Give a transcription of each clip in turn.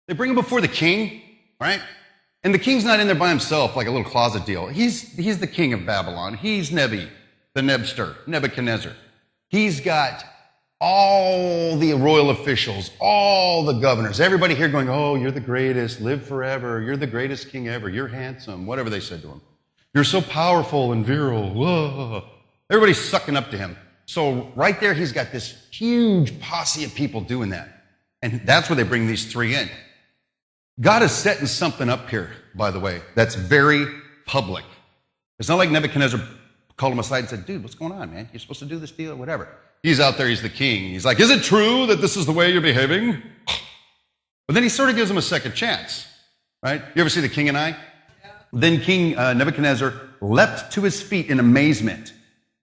They bring him before the king, right? And the king's not in there by himself like a little closet deal. He's the king of Babylon. He's the Nebster, Nebuchadnezzar. He's got all the royal officials, all the governors, everybody here going, oh, you're the greatest, live forever, you're the greatest king ever, you're handsome, whatever they said to him. You're so powerful and virile. Whoa. Everybody's sucking up to him. So right there, he's got this huge posse of people doing that. And that's where they bring these three in. God is setting something up here, by the way, that's very public. It's not like Nebuchadnezzar called him aside and said, dude, what's going on, man? You're supposed to do this deal or whatever. He's out there, he's the king. He's like, is it true that this is the way you're behaving? But then he sort of gives him a second chance, right? You ever see The King and I? Yeah. Then King Nebuchadnezzar leapt to his feet in amazement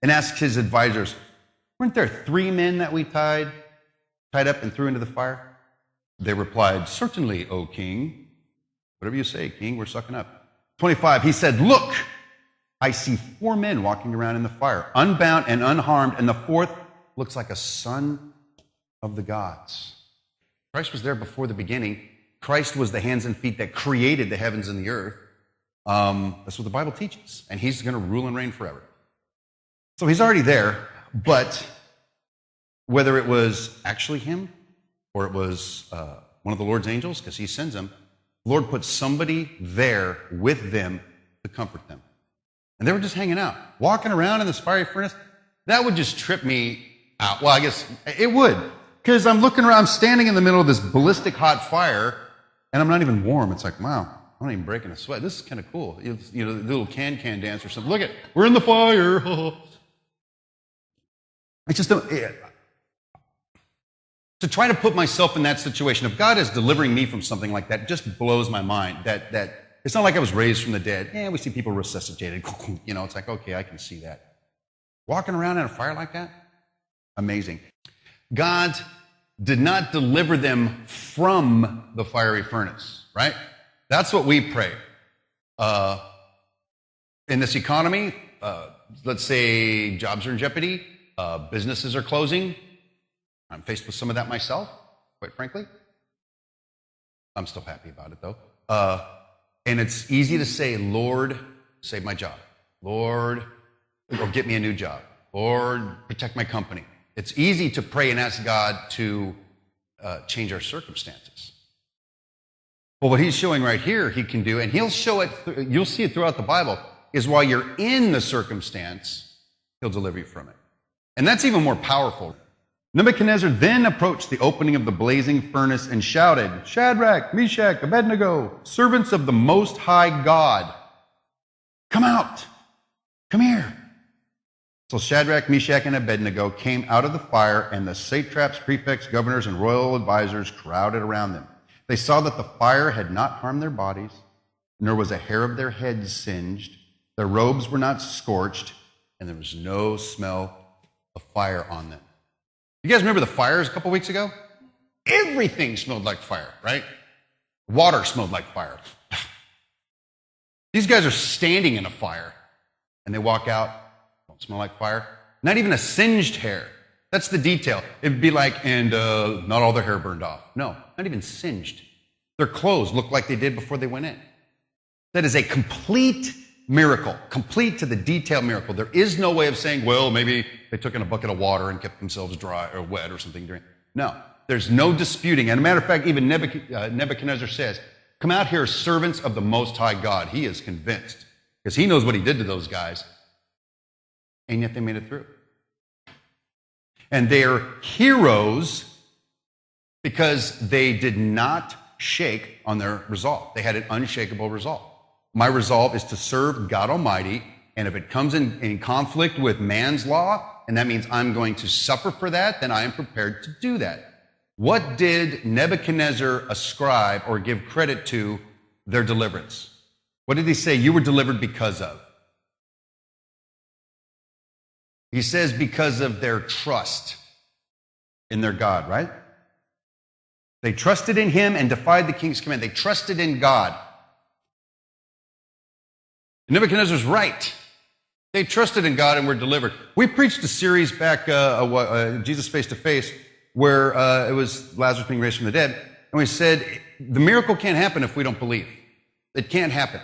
and asked his advisors, weren't there 3 men that we tied up and threw into the fire? They replied, certainly, O king. Whatever you say, king, we're sucking up. 25, he said, look, I see 4 men walking around in the fire, unbound and unharmed, and the 4th looks like a son of the gods. Christ was there before the beginning. Christ was the hands and feet that created the heavens and the earth. That's what the Bible teaches. And he's going to rule and reign forever. So he's already there, but whether it was actually him or it was one of the Lord's angels, because he sends them, the Lord put somebody there with them to comfort them. And they were just hanging out, walking around in this fiery furnace. That would just trip me out. Well, I guess it would, because I'm looking around, I'm standing in the middle of this ballistic hot fire, and I'm not even warm. It's like, wow, I'm not even breaking a sweat. This is kind of cool. You know, the little can dance or something. Look at, we're in the fire. I just don't. To try to put myself in that situation, if God is delivering me from something like that, just blows my mind. That it's not like I was raised from the dead. Yeah, we see people resuscitated. You know, it's like, okay, I can see that. Walking around in a fire like that? Amazing. God did not deliver them from the fiery furnace, right? That's what we pray. In this economy, let's say jobs are in jeopardy, businesses are closing. I'm faced with some of that myself, quite frankly. I'm still happy about it, though. And it's easy to say, Lord, save my job. Lord, or get me a new job. Lord, protect my company. It's easy to pray and ask God to change our circumstances. Well, what he's showing right here he can do, and he'll show it, you'll see it throughout the Bible, is while you're in the circumstance, he'll deliver you from it. And that's even more powerful. Nebuchadnezzar then approached the opening of the blazing furnace and shouted, Shadrach, Meshach, Abednego, servants of the Most High God, come out, come here. So Shadrach, Meshach, and Abednego came out of the fire, and the satraps, prefects, governors, and royal advisors crowded around them. They saw that the fire had not harmed their bodies, nor was a hair of their heads singed. Their robes were not scorched, and there was no smell of fire on them. You guys remember the fires a couple weeks ago? Everything smelled like fire, right? Water smelled like fire. These guys are standing in a fire, and they walk out, don't smell like fire. Not even a singed hair. That's the detail. It'd be like, and not all their hair burned off. No, not even singed. Their clothes looked like they did before they went in. That is a complete miracle, complete to the detail miracle. There is no way of saying, well, maybe they took in a bucket of water and kept themselves dry or wet or something. No, there's no disputing. And a matter of fact, even Nebuchadnezzar says, come out here, servants of the Most High God. He is convinced because he knows what he did to those guys. And yet they made it through. And they're heroes because they did not shake on their resolve. They had an unshakable resolve. My resolve is to serve God Almighty, and if it comes in conflict with man's law, and that means I'm going to suffer for that, then I am prepared to do that. What did Nebuchadnezzar ascribe or give credit to their deliverance? What did he say you were delivered because of? He says because of their trust in their God, right? They trusted in him and defied the king's command. They trusted in God. Nebuchadnezzar's right. They trusted in God and were delivered. We preached a series back, Jesus Face to Face, where it was Lazarus being raised from the dead. And we said, the miracle can't happen if we don't believe. It can't happen.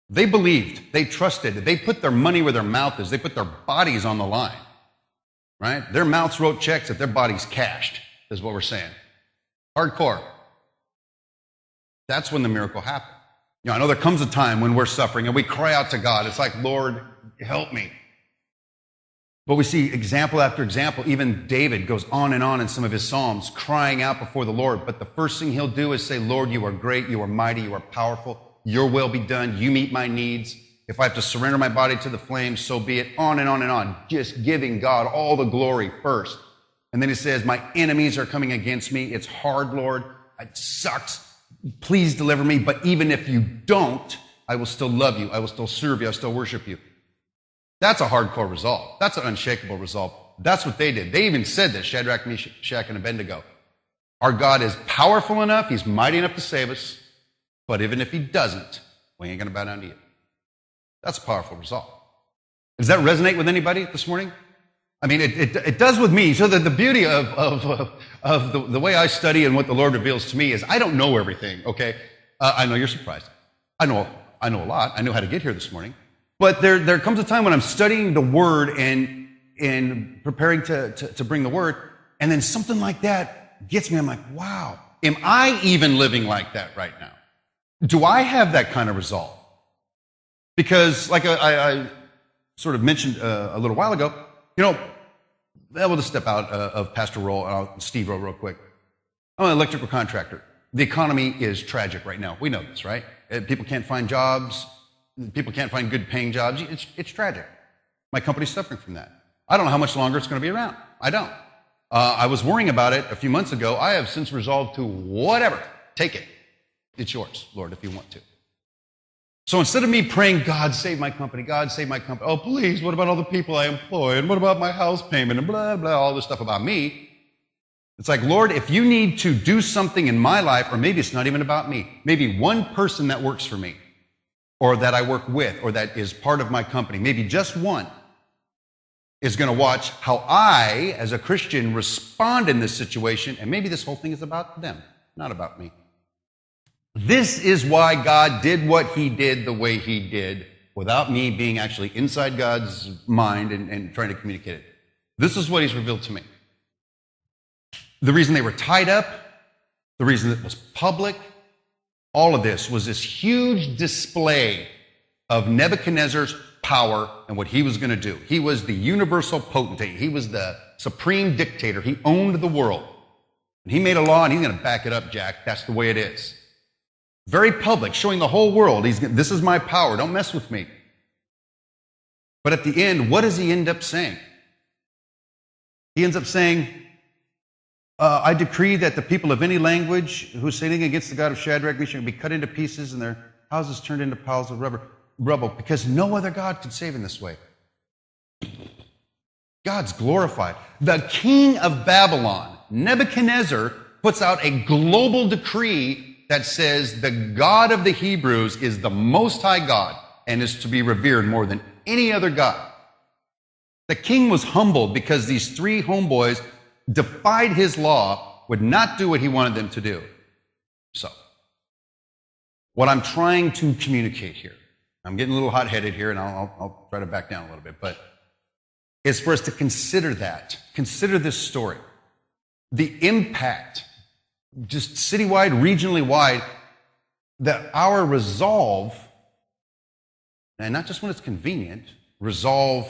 They believed. They trusted. They put their money where their mouth is. They put their bodies on the line, right? Their mouths wrote checks that their bodies cashed, is what we're saying. Hardcore. That's when the miracle happened. You know, I know there comes a time when we're suffering and we cry out to God. It's like, Lord, help me. But we see example after example. Even David goes on and on in some of his Psalms, crying out before the Lord. But the first thing he'll do is say, Lord, you are great, you are mighty, you are powerful. Your will be done. You meet my needs. If I have to surrender my body to the flames, so be it. On and on and on. Just giving God all the glory first. And then he says, my enemies are coming against me. It's hard, Lord. It sucks. Please deliver me. But even if you don't, I will still love you. I will still serve you. I will still worship you. That's a hardcore resolve. That's an unshakable resolve. That's what they did. They even said this, Shadrach, Meshach, and Abednego. Our God is powerful enough. He's mighty enough to save us. But even if he doesn't, we ain't going to bow down to you. That's a powerful resolve. Does that resonate with anybody this morning? I mean, it does with me. So the beauty of the way I study and what the Lord reveals to me is I don't know everything, okay? I know you're surprised. I know a lot. I know how to get here this morning. But there comes a time when I'm studying the Word and preparing to bring the Word, and then something like that gets me. I'm like, wow, am I even living like that right now? Do I have that kind of resolve? Because like I sort of mentioned a little while ago, you know, we'll just step out of pastor role, Steve role real quick. I'm an electrical contractor. The economy is tragic right now. We know this, right? People can't find jobs. People can't find good paying jobs. It's tragic. My company's suffering from that. I don't know how much longer it's going to be around. I don't. I was worrying about it a few months ago. I have since resolved to whatever. Take it. It's yours, Lord, if you want to. So instead of me praying, God, save my company, God, save my company. Oh, please, what about all the people I employ? And what about my house payment? And blah, blah, all this stuff about me. It's like, Lord, if you need to do something in my life, or maybe it's not even about me, maybe one person that works for me, or that I work with, or that is part of my company, maybe just one, is going to watch how I, as a Christian, respond in this situation, and maybe this whole thing is about them, not about me. This is why God did what he did the way he did, without me being actually inside God's mind and trying to communicate it. This is what he's revealed to me. The reason they were tied up, the reason it was public, all of this was this huge display of Nebuchadnezzar's power and what he was going to do. He was the universal potentate. He was the supreme dictator. He owned the world. And he made a law, and he's going to back it up, Jack. That's the way it is. Very public, showing the whole world, this is my power, don't mess with me. But at the end, what does he end up saying? He ends up saying, I decree that the people of any language who is sinning against the God of Shadrach, Meshach, be cut into pieces and their houses turned into piles of rubble, because no other God could save in this way. God's glorified. The king of Babylon, Nebuchadnezzar, puts out a global decree that says the God of the Hebrews is the Most High God and is to be revered more than any other God. The king was humbled because these three homeboys defied his law, would not do what he wanted them to do. So, what I'm trying to communicate here, I'm getting a little hot-headed here, and I'll try to back down a little bit, but is for us to consider that. Consider this story. The impact, just citywide, regionally wide, that our resolve, and not just when it's convenient, resolve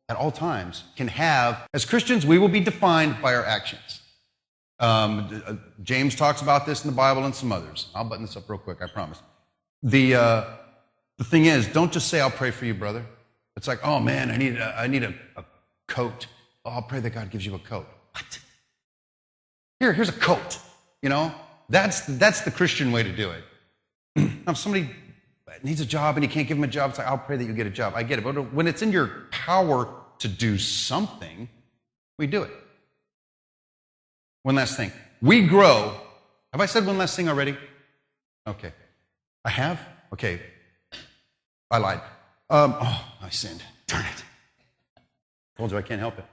at all times, can have. As Christians, we will be defined by our actions. James talks about this in the Bible and some others. I'll button this up real quick, I promise. The thing is, don't just say, I'll pray for you, brother. It's like, oh man, I need a coat. Oh, I'll pray that God gives you a coat. What? Here's a coat. You know, that's the Christian way to do it. Now, if somebody needs a job and you can't give them a job, it's like, I'll pray that you get a job. I get it. But when it's in your power to do something, we do it. One last thing. We grow. Have I said one last thing already? Okay. I have? Okay. I lied. I sinned. Darn it. Told you I can't help it.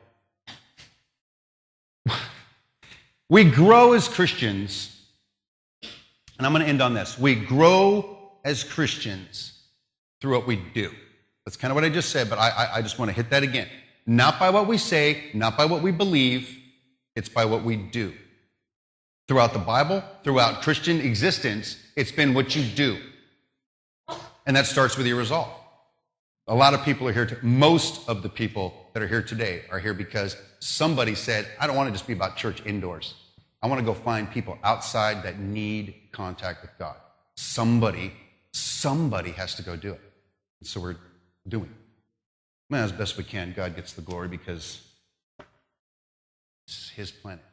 We grow as Christians, and I'm going to end on this. We grow as Christians through what we do. That's kind of what I just said, but I just want to hit that again. Not by what we say, not by what we believe, it's by what we do. Throughout the Bible, throughout Christian existence, it's been what you do. And that starts with your resolve. A lot of people are here, most of the people that are here today are here because somebody said, I don't want to just be about church indoors. I want to go find people outside that need contact with God. Somebody has to go do it. And so we're doing it. Well, as best we can, God gets the glory because it's his planet.